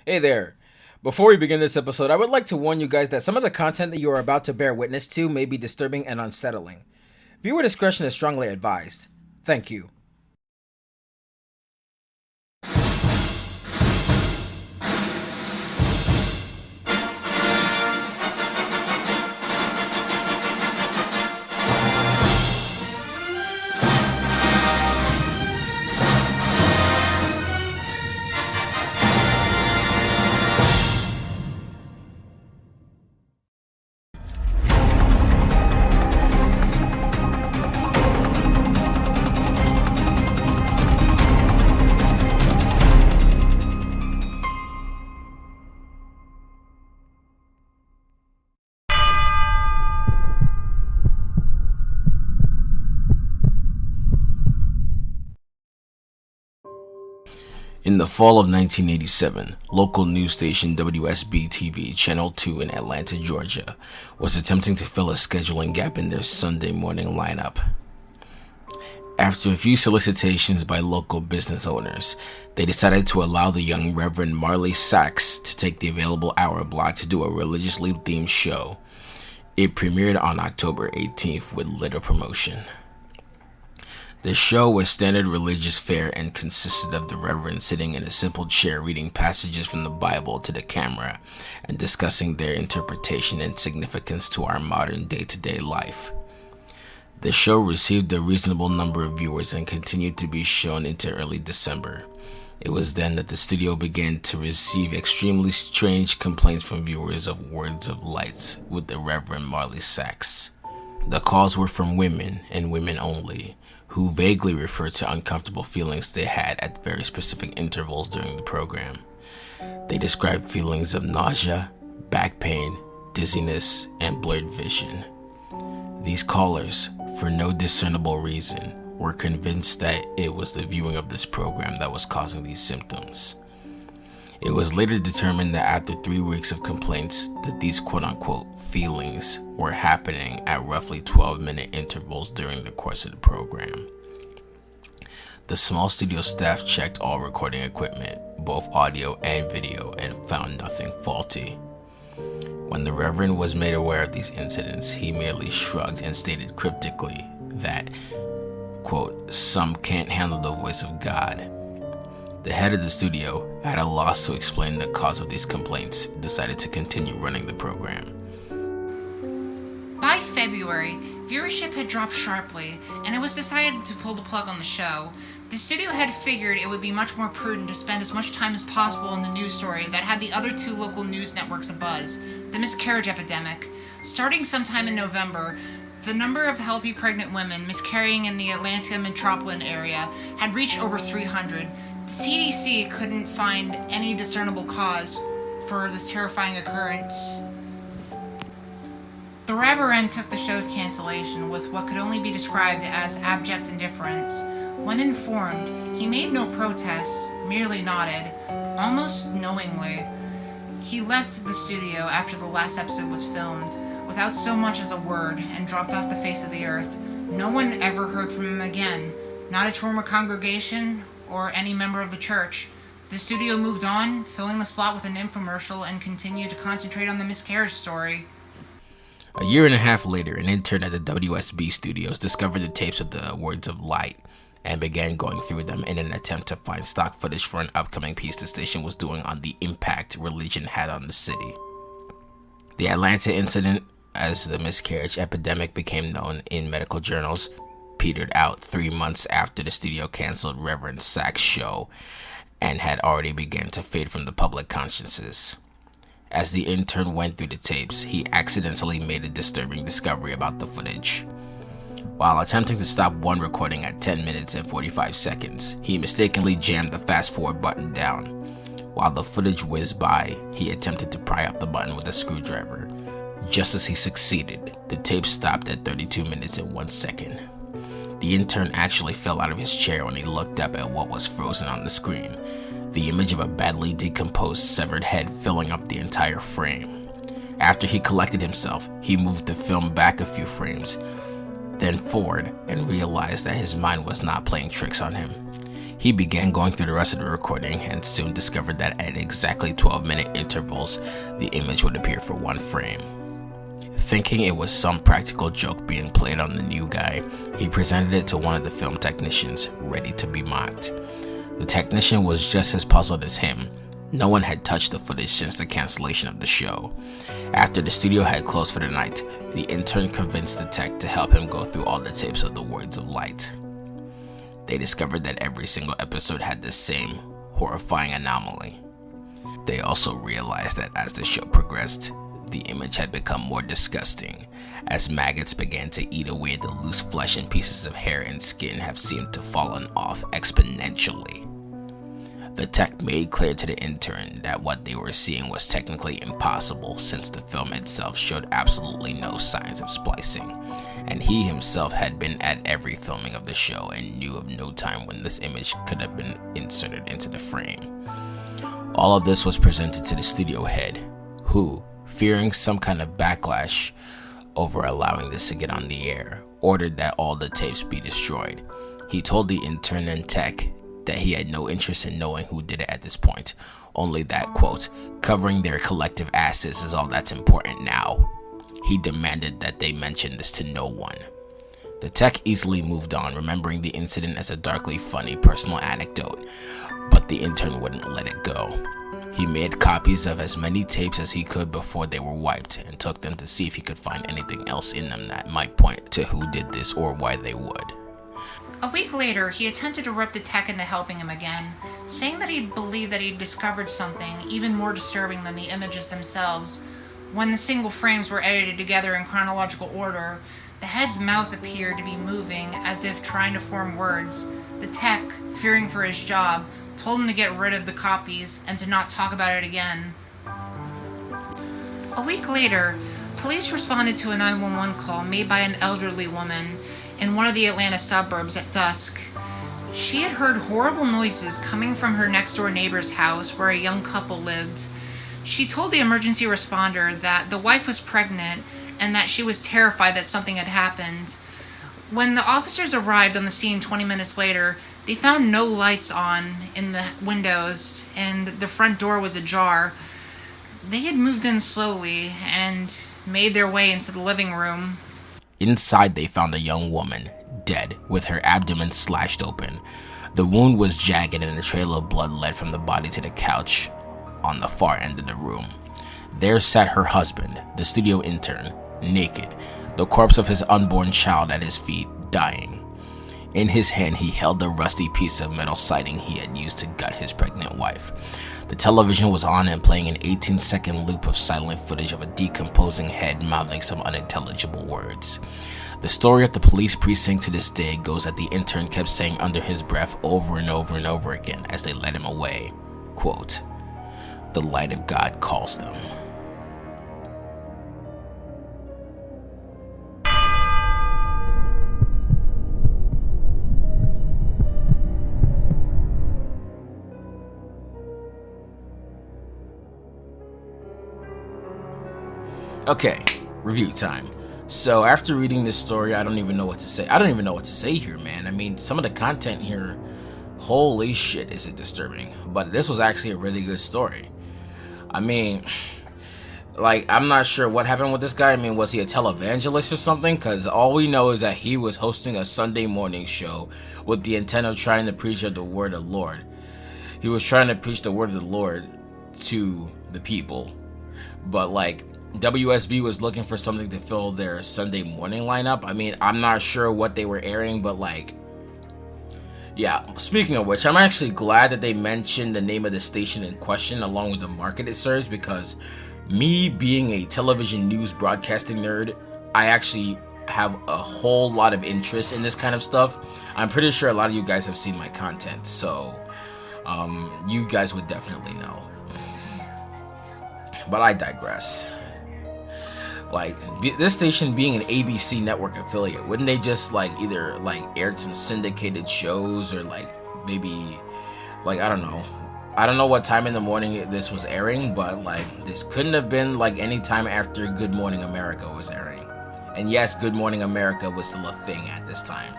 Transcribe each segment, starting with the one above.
Hey there! Before we begin this episode, I would like to warn you guys that some of the content that you are about to bear witness to may be disturbing and unsettling. Viewer discretion is strongly advised. Thank you. In the fall of 1987, local news station WSB-TV Channel 2 in Atlanta, Georgia, was attempting to fill a scheduling gap in their Sunday morning lineup. After a few solicitations by local business owners, they decided to allow the young Reverend Marley Sachs to take the available hour block to do a religiously themed show. It premiered on October 18th with little promotion. The show was standard religious fare and consisted of the Reverend sitting in a simple chair reading passages from the Bible to the camera and discussing their interpretation and significance to our modern day-to-day life. The show received a reasonable number of viewers and continued to be shown into early December. It was then that the studio began to receive extremely strange complaints from viewers of words of lights with the Reverend Marley Sachs. The calls were from women and women only, who vaguely referred to uncomfortable feelings they had at very specific intervals during the program. They described feelings of nausea, back pain, dizziness, and blurred vision. These callers, for no discernible reason, were convinced that it was the viewing of this program that was causing these symptoms. It was later determined that after 3 weeks of complaints that these quote-unquote feelings were happening at roughly 12-minute intervals during the course of the program. The small studio staff checked all recording equipment, both audio and video, and found nothing faulty. When the Reverend was made aware of these incidents, he merely shrugged and stated cryptically that, quote, "some can't handle the voice of God." The head of the studio, at a loss to explain the cause of these complaints, decided to continue running the program. By February, viewership had dropped sharply, and it was decided to pull the plug on the show. The studio had figured it would be much more prudent to spend as much time as possible on the news story that had the other two local news networks abuzz, the miscarriage epidemic. Starting sometime in November, the number of healthy pregnant women miscarrying in the Atlanta metropolitan area had reached over 300. The CDC couldn't find any discernible cause for this terrifying occurrence. The Reverend took the show's cancellation with what could only be described as abject indifference. When informed, he made no protests, merely nodded, almost knowingly. He left the studio after the last episode was filmed, without so much as a word, and dropped off the face of the earth. No one ever heard from him again, not his former congregation or any member of the church. The studio moved on, filling the slot with an infomercial, and continued to concentrate on the miscarriage story. A year and a half later, an intern at the WSB studios discovered the tapes of the Words of Light and began going through them in an attempt to find stock footage for an upcoming piece the station was doing on the impact religion had on the city. The Atlanta incident, as the miscarriage epidemic became known in medical journals, petered out 3 months after the studio canceled Reverend Sachs' show and had already begun to fade from the public consciences. As the intern went through the tapes, he accidentally made a disturbing discovery about the footage. While attempting to stop one recording at 10 minutes and 45 seconds, he mistakenly jammed the fast forward button down. While the footage whizzed by, he attempted to pry up the button with a screwdriver. Just as he succeeded, the tape stopped at 32 minutes and 1 second. The intern actually fell out of his chair when he looked up at what was frozen on the screen, the image of a badly decomposed severed head filling up the entire frame. After he collected himself, he moved the film back a few frames, then forward, and realized that his mind was not playing tricks on him. He began going through the rest of the recording and soon discovered that at exactly 12-minute intervals, the image would appear for one frame. Thinking it was some practical joke being played on the new guy, he presented it to one of the film technicians, ready to be mocked. The technician was just as puzzled as him. No one had touched the footage since the cancellation of the show. After the studio had closed for the night, the intern convinced the tech to help him go through all the tapes of the Words of Light. They discovered that every single episode had the same horrifying anomaly. They also realized that as the show progressed, the image had become more disgusting, as maggots began to eat away at the loose flesh and pieces of hair and skin have seemed to fallen off exponentially. The tech made clear to the intern that what they were seeing was technically impossible since the film itself showed absolutely no signs of splicing, and he himself had been at every filming of the show and knew of no time when this image could have been inserted into the frame. All of this was presented to the studio head, who, fearing some kind of backlash over allowing this to get on the air, ordered that all the tapes be destroyed. He told the intern and tech that he had no interest in knowing who did it at this point, only that, quote, covering their collective asses is all that's important now. He demanded that they mention this to no one. The tech easily moved on, remembering the incident as a darkly funny personal anecdote, but the intern wouldn't let it go. He made copies of as many tapes as he could before they were wiped and took them to see if he could find anything else in them that might point to who did this or why they would. A week later, he attempted to rope the tech into helping him again, saying that he believed that he'd discovered something even more disturbing than the images themselves. When the single frames were edited together in chronological order, the head's mouth appeared to be moving as if trying to form words. The tech, fearing for his job, told him to get rid of the copies and to not talk about it again. A week later, police responded to a 911 call made by an elderly woman in one of the Atlanta suburbs at dusk. She had heard horrible noises coming from her next-door neighbor's house where a young couple lived. She told the emergency responder that the wife was pregnant and that she was terrified that something had happened. When the officers arrived on the scene 20 minutes later, they found no lights on in the windows and the front door was ajar. They had moved in slowly and made their way into the living room. Inside, they found a young woman, dead, with her abdomen slashed open. The wound was jagged and a trail of blood led from the body to the couch on the far end of the room. There sat her husband, the studio intern, naked, the corpse of his unborn child at his feet, dying. In his hand, he held the rusty piece of metal siding he had used to gut his pregnant wife. The television was on and playing an 18-second loop of silent footage of a decomposing head mouthing some unintelligible words. The story at the police precinct to this day goes that the intern kept saying under his breath over and over and over again as they led him away, quote, "The light of God calls them." Okay, review time. So after reading this story, I don't even know what to say. I don't even know what to say here, man. I mean, some of the content here, holy shit, is it disturbing. But this was actually a really good story. I mean, like, I'm not sure what happened with this guy. I mean, was he a televangelist or something? Because all we know is that he was hosting a Sunday morning show with the intent of trying to preach the word of the Lord. He was trying to preach the word of the Lord to the people. But, like, WSB was looking for something to fill their Sunday morning lineup. I mean, I'm not sure what they were airing, but like, yeah, speaking of which, I'm actually glad that they mentioned the name of the station in question along with the market it serves, because me being a television news broadcasting nerd, I actually have a whole lot of interest in this kind of stuff. I'm pretty sure a lot of you guys have seen my content, so you guys would definitely know. But I digress. Like, this station being an ABC network affiliate, wouldn't they just like either like aired some syndicated shows or like maybe like I don't know what time in the morning this was airing, but like this couldn't have been like any time after Good Morning America was airing. And yes, Good Morning America was still a thing at this time.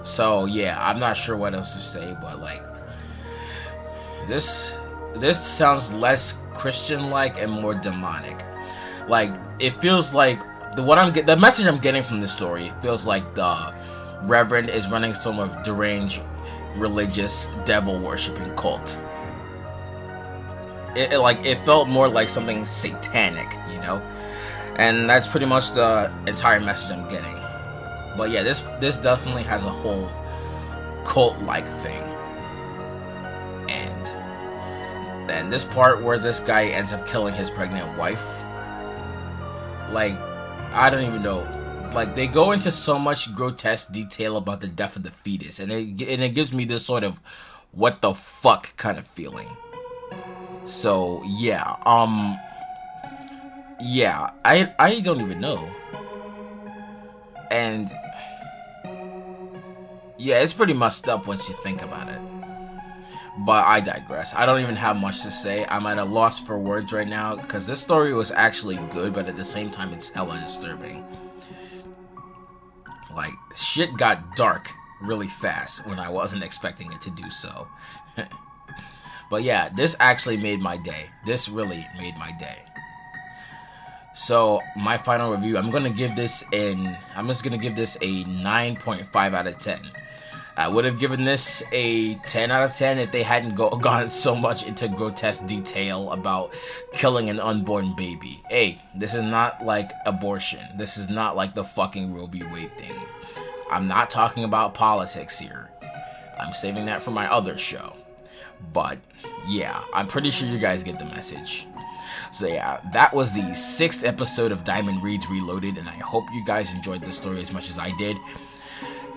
So yeah, I'm not sure what else to say, but like this sounds less Christian-like and more demonic. Like it feels like the message I'm getting from this story, it feels like the Reverend is running some of deranged religious devil worshipping cult. It felt more like something satanic, you know, and that's pretty much the entire message I'm getting. But yeah, this definitely has a whole cult-like thing, and this part where this guy ends up killing his pregnant wife, like I don't even know. Like they go into so much grotesque detail about the death of the fetus, and it gives me this sort of what the fuck kind of feeling. So yeah, I don't even know. And yeah, it's pretty messed up once you think about it. But I digress. I don't even have much to say. I'm at a loss for words right now because this story was actually good, but at the same time it's hella disturbing. Like shit got dark really fast when I wasn't expecting it to do so. But yeah, this actually made my day. This really made my day. So my final review, I'm just gonna give this a 9.5 out of 10. I would have given this a 10 out of 10 if they hadn't gone so much into grotesque detail about killing an unborn baby. Hey, this is not like abortion. This is not like the fucking Roe v. Wade thing. I'm not talking about politics here. I'm saving that for my other show. But yeah, I'm pretty sure you guys get the message. So yeah, that was the 6th episode of Diamond Reads Reloaded, and I hope you guys enjoyed this story as much as I did.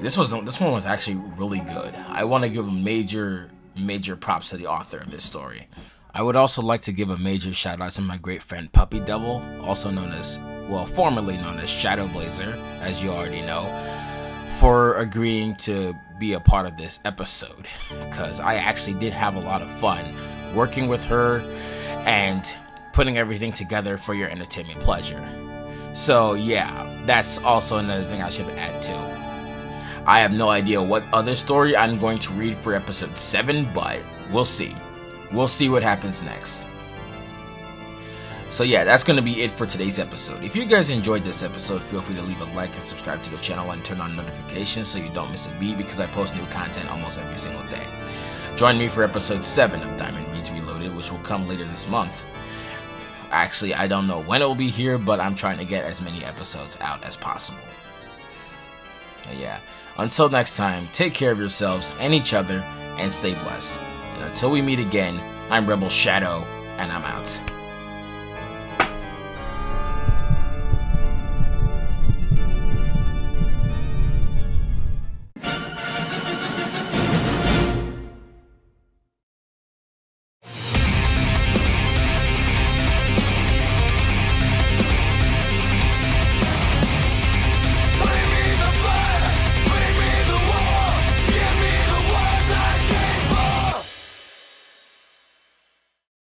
This one was actually really good. I want to give a major props to the author of this story. I would also like to give a major shout out to my great friend Puppydevil, formerly known as Shadowblazer, as you already know, for agreeing to be a part of this episode, because I actually did have a lot of fun working with her and putting everything together for your entertainment pleasure. So yeah, that's also another thing I should add to. I have no idea what other story I'm going to read for episode 7, but we'll see. We'll see what happens next. So yeah, that's going to be it for today's episode. If you guys enjoyed this episode, feel free to leave a like and subscribe to the channel and turn on notifications so you don't miss a beat, because I post new content almost every single day. Join me for episode 7 of Diamond Reads Reloaded, which will come later this month. Actually, I don't know when it will be here, but I'm trying to get as many episodes out as possible. Yeah, until next time, take care of yourselves and each other, and stay blessed. And until we meet again, I'm Rebel Shadow, and I'm out.